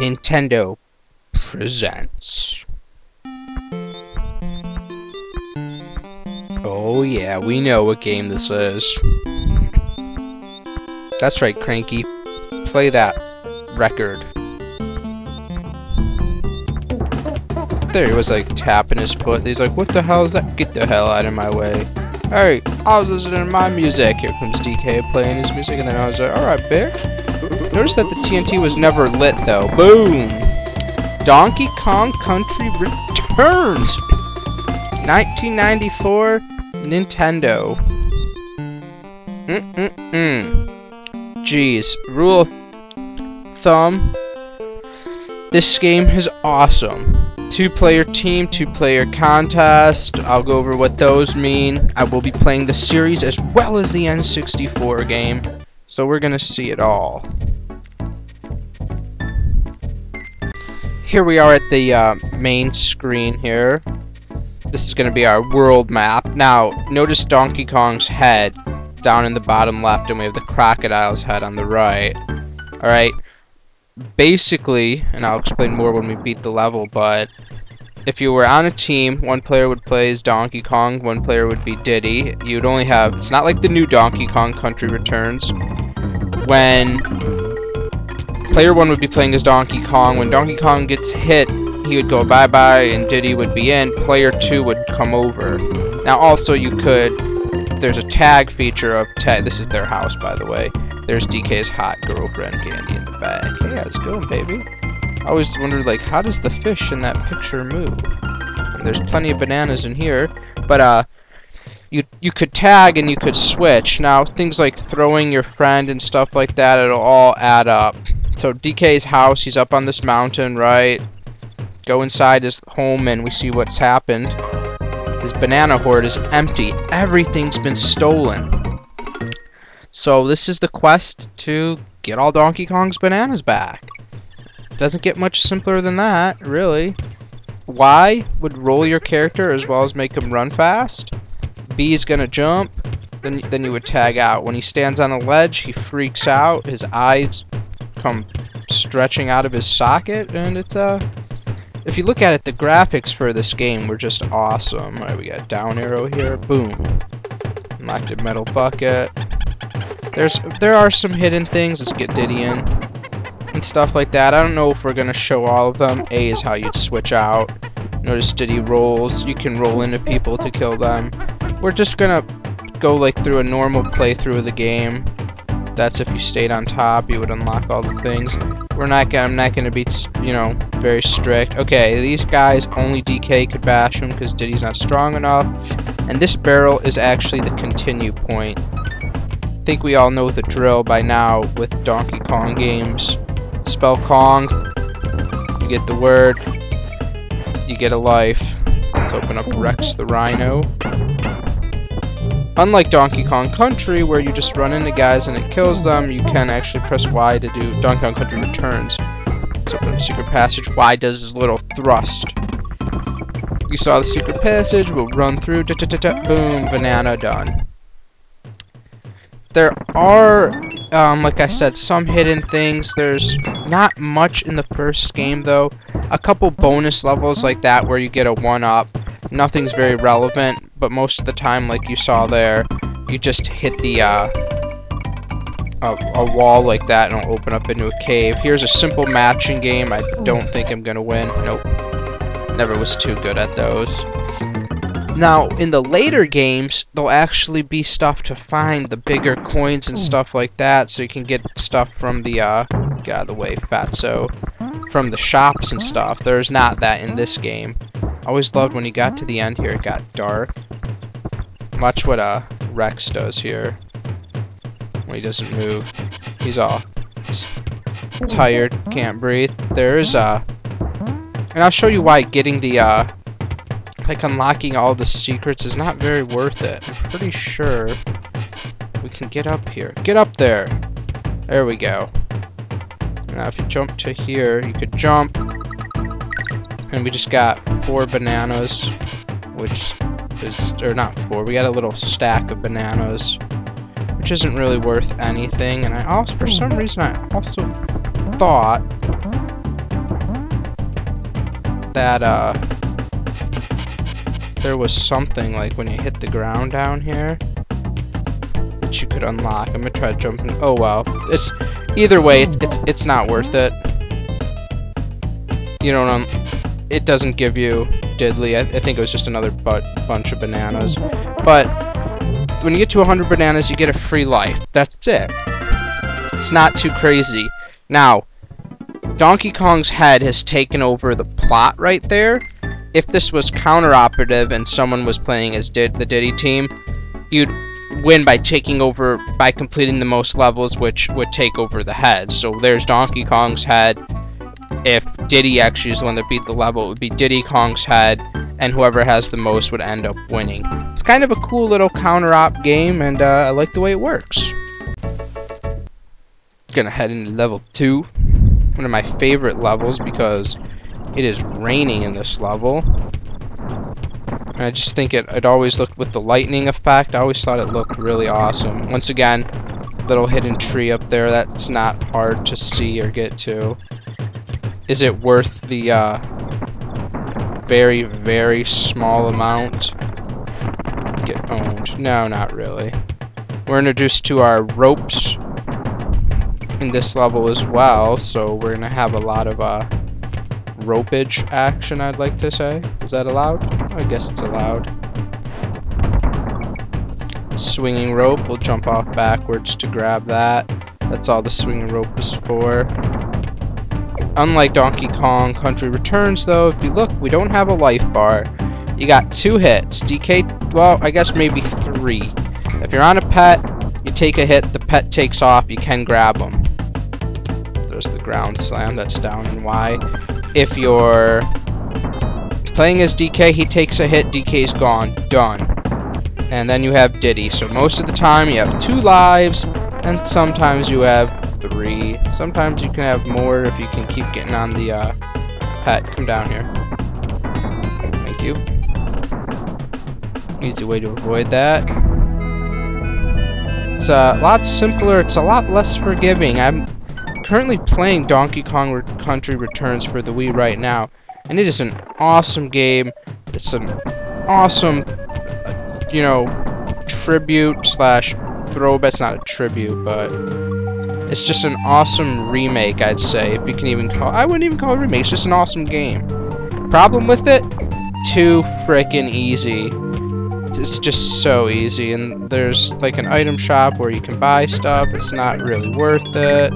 Nintendo presents. Oh yeah, we know what game this is. That's right, Cranky. Play that record. There he was like tapping his foot. He's like, what the hell is that? Get the hell out of my way. Hey, I was listening to my music. Here comes DK playing his music, and then I was like, alright, bitch. Notice that the TNT was never lit though. Boom! Donkey Kong Country returns! 1994 Nintendo. Jeez, rule of thumb. This game is awesome. 2-player team, 2-player contest. I'll go over what those mean. I will be playing the series as well as the N64 game. So we're gonna see it all. Here we are at the main screen here. This is gonna be our world map. Now, notice Donkey Kong's head down in the bottom left, and we have the crocodile's head on the right. Alright. Basically, and I'll explain more when we beat the level, but if you were on a team, one player would play as Donkey Kong, one player would be Diddy. You'd only have, it's not like the new Donkey Kong Country Returns. When player 1 would be playing as Donkey Kong, when Donkey Kong gets hit, he would go bye-bye and Diddy would be in. Player 2 would come over. Now also you could, there's a tag feature of tag, this is their house by the way. There's DK's hot girlfriend Candy in the back. Hey, how's it going, baby? I always wondered, like, how does the fish in that picture move? And there's plenty of bananas in here, but you could tag and you could switch. Now, things like throwing your friend and stuff like that, it'll all add up. So DK's house, he's up on this mountain, right? Go inside his home and we see what's happened. His banana hoard is empty. Everything's been stolen. So this is the quest to get all Donkey Kong's bananas back. Doesn't get much simpler than that, really. Y would roll your character as well as make him run fast. B is gonna jump. Then you would tag out. When he stands on a ledge, he freaks out. His eyes come stretching out of his socket, and it's if you look at it, the graphics for this game were just awesome. Alright, we got down arrow here. Boom. Unlocked a metal bucket. There are some hidden things. Let's get Diddy in and stuff like that. I don't know if we're gonna show all of them. A is how you'd switch out. Notice Diddy rolls. You can roll into people to kill them. We're just gonna go like through a normal playthrough of the game. That's if you stayed on top, you would unlock all the things. I'm not gonna be, you know, very strict. Okay, these guys only DK could bash them because Diddy's not strong enough. And this barrel is actually the continue point. I think we all know the drill by now with Donkey Kong games. Spell Kong, you get the word, you get a life. Let's open up Rex the Rhino. Unlike Donkey Kong Country, where you just run into guys and it kills them, you can actually press Y to do Donkey Kong Country Returns. Let's open up Secret Passage. Y does his little thrust. You saw the secret passage, we'll run through, boom, banana done. There are, like I said, some hidden things. There's not much in the first game, though. A couple bonus levels like that where you get a 1-up. Nothing's very relevant, but most of the time, like you saw there, you just hit the, a wall like that and it'll open up into a cave. Here's a simple matching game. I don't think I'm gonna win. Nope. Never was too good at those. Now, in the later games, there'll actually be stuff to find, the bigger coins and stuff like that, so you can get stuff from the, get out of the way, fatso, from the shops and stuff. There's not that in this game. I always loved when you got to the end here, it got dark. Watch what, Rex does here. When he doesn't move. He's tired, can't breathe. There's, and I'll show you why getting the, like unlocking all the secrets is not very worth it. I'm pretty sure we can get up here. Get up there! There we go. Now if you jump to here, you could jump. And we just got 4 bananas. Which is, or not 4, we got a little stack of bananas. Which isn't really worth anything. And I also, for some reason, I also thought that, there was something, like, when you hit the ground down here that you could unlock. I'm gonna try jumping. Oh, well. It's... Either way, it's not worth it. You don't... It doesn't give you diddly. I think it was just another bunch of bananas. But when you get to 100 bananas, you get a free life. That's it. It's not too crazy. Now, Donkey Kong's head has taken over the plot right there. If this was counter-operative and someone was playing as the Diddy team, you'd win by taking over, by completing the most levels, which would take over the head. So there's Donkey Kong's head. If Diddy actually is the one that beat the level, it would be Diddy Kong's head, and whoever has the most would end up winning. It's kind of a cool little counter-op game, and I like the way it works. Gonna head into level 2. One of my favorite levels because it is raining in this level. And I just think it always looked, with the lightning effect, I always thought it looked really awesome. Once again, little hidden tree up there that's not hard to see or get to. Is it worth the very, very small amount? Get owned. No, not really. We're introduced to our ropes in this level as well, so we're gonna have a lot of ropage action, I'd like to say. Is that allowed? I guess it's allowed. Swinging rope, we'll jump off backwards to grab that. That's all the swinging rope is for. Unlike Donkey Kong Country Returns, though, if you look, we don't have a life bar. You got 2 hits. DK, well, I guess maybe 3. If you're on a pet, you take a hit, the pet takes off, you can grab them. There's the ground slam, that's down and Y. If you're playing as DK, he takes a hit, DK's gone. Done. And then you have Diddy. So most of the time you have 2 lives, and sometimes you have 3. Sometimes you can have more if you can keep getting on the pet. Come down here. Thank you. Easy way to avoid that. It's a lot simpler. It's a lot less forgiving. I'm currently playing Donkey Kong Country Returns for the Wii right now, and it is an awesome game. It's an awesome, you know, tribute slash throwback. It's not a tribute, but it's just an awesome remake, I'd say. If you can even call, I wouldn't even call it a remake. It's just an awesome game. Problem with it? Too frickin' easy. It's just so easy, and there's like an item shop where you can buy stuff. It's not really worth it.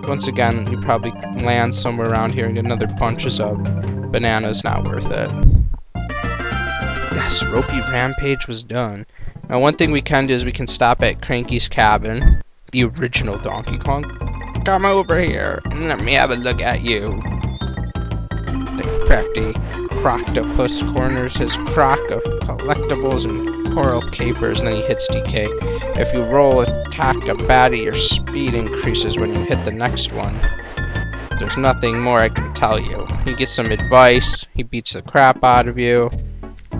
Once again, you probably land somewhere around here and get another bunches of bananas. Not worth it. Yes, Ropey Rampage was done. Now, one thing we can do is we can stop at Cranky's Cabin, the original Donkey Kong. Come over here and let me have a look at you. The crafty Croctopus corners his crock of collectibles and coral capers, and then he hits DK. If you roll attack a baddie, your speed increases when you hit the next one. There's nothing more I can tell you. You get some advice, he beats the crap out of you.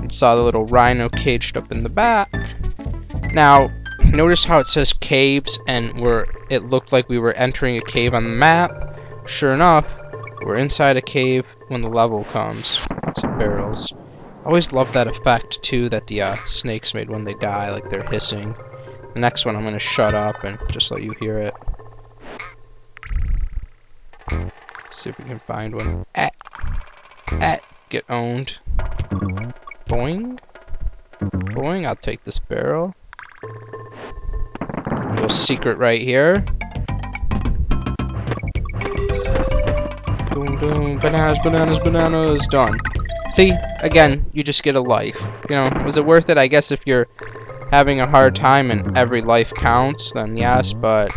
You saw the little rhino caged up in the back. Now, notice how it says caves, and it looked like we were entering a cave on the map. Sure enough, we're inside a cave when the level comes. Lots of barrels. I always love that effect too that the snakes made when they die, like they're hissing. The next one I'm gonna shut up and just let you hear it. See if we can find one. Get owned. Boing. Boing, I'll take this barrel. A little secret right here. Boom, boom, bananas, bananas, bananas, done. See, again, you just get a life. You know, was it worth it? I guess if you're having a hard time and every life counts, then yes, but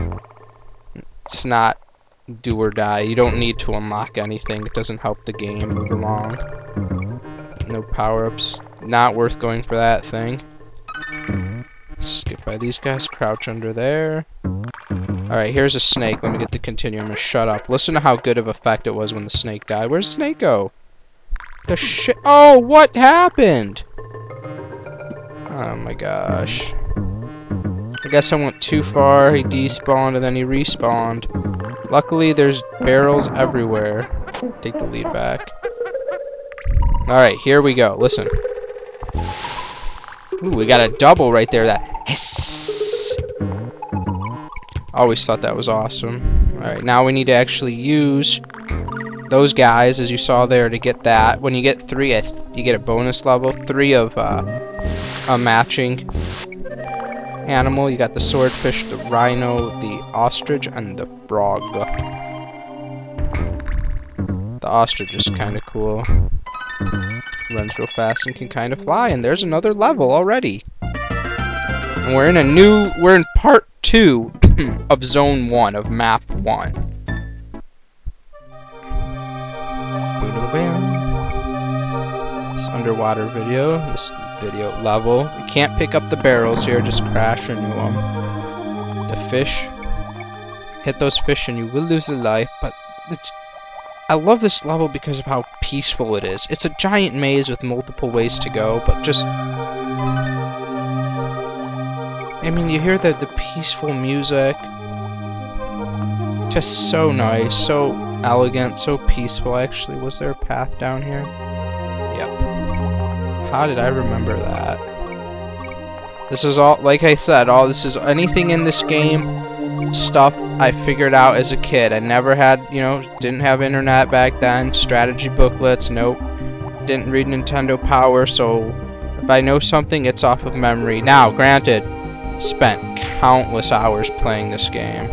it's not do or die. You don't need to unlock anything. It doesn't help the game move along. No power-ups. Not worth going for that thing. Skip by these guys, crouch under there. Alright, here's a snake. Let me get the continue. I'm gonna shut up. Listen to how good of effect it was when the snake died. Where's the snake go? The shit. Oh, what happened? Oh my gosh. I guess I went too far. He despawned and then he respawned. Luckily, there's barrels everywhere. Take the lead back. Alright, here we go. Listen. Ooh, we got a double right there. That hiss. Always thought that was awesome. Alright, now we need to actually use those guys, as you saw there, to get that. When you get 3, you get a bonus level. 3 of a matching animal. You got the swordfish, the rhino, the ostrich, and the frog. The ostrich is kind of cool. Runs real fast and can kind of fly. And there's another level already. And we're in part 2 of Zone 1 of Map 1. This underwater video. This video level. You can't pick up the barrels here, just crash into them. The fish. Hit those fish and you will lose a life, but I love this level because of how peaceful it is. It's a giant maze with multiple ways to go, but just... I mean, you hear the peaceful music. Just so nice, so elegant, so peaceful. Actually, was there a path down here? Yep. How did I remember that? This is all, like I said, this is anything in this game, stuff I figured out as a kid. I never had, didn't have internet back then, strategy booklets, nope. Didn't read Nintendo Power, so if I know something, it's off of memory. Now, granted, spent countless hours playing this game.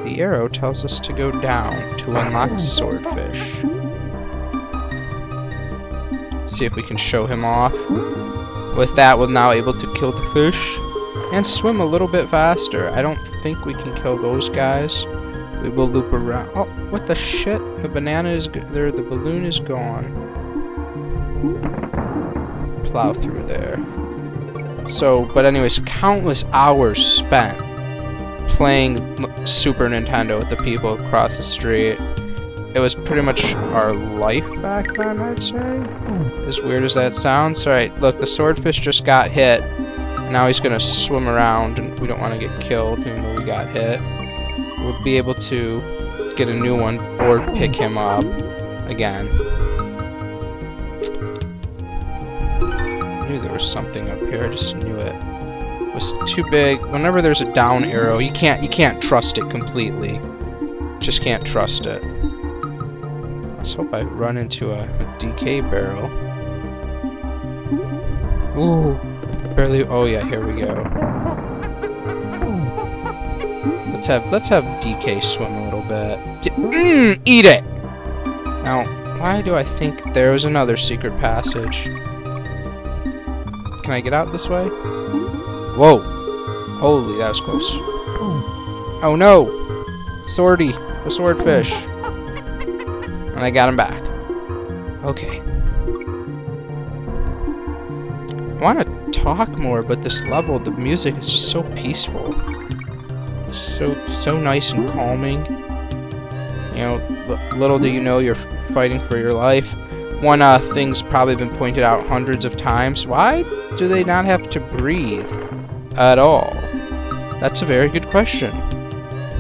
The arrow tells us to go down to unlock swordfish. See if we can show him off. With that, we're now able to kill the fish and swim a little bit faster. I don't think we can kill those guys. We will loop around. Oh, what the shit? The banana is there. The balloon is gone. Plow through there. So, but anyways, countless hours spent playing Super Nintendo with the people across the street. It was pretty much our life back then, I'd say. As weird as that sounds. Alright, look, the swordfish just got hit. Now he's gonna swim around, and we don't want to get killed, even though we got hit. We'll be able to get a new one, or pick him up again. I knew there was something up here, I just knew it. It was too big. Whenever there's a down arrow, you can't trust it completely. Just can't trust it. Let's hope I run into a DK barrel. Ooh, barely. Oh yeah, here we go. Let's have DK swim a little bit. Eat it. Now, why do I think there was another secret passage? Can I get out this way? Whoa! Holy, that was close. Oh no! Swordy, the swordfish. And I got him back. Okay. I want to talk more, but this level, the music is just so peaceful. So nice and calming. Little do you know you're fighting for your life. One thing's probably been pointed out hundreds of times. Why do they not have to breathe at all? That's a very good question.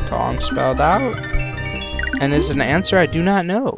Kong spelled out. And is an answer I do not know.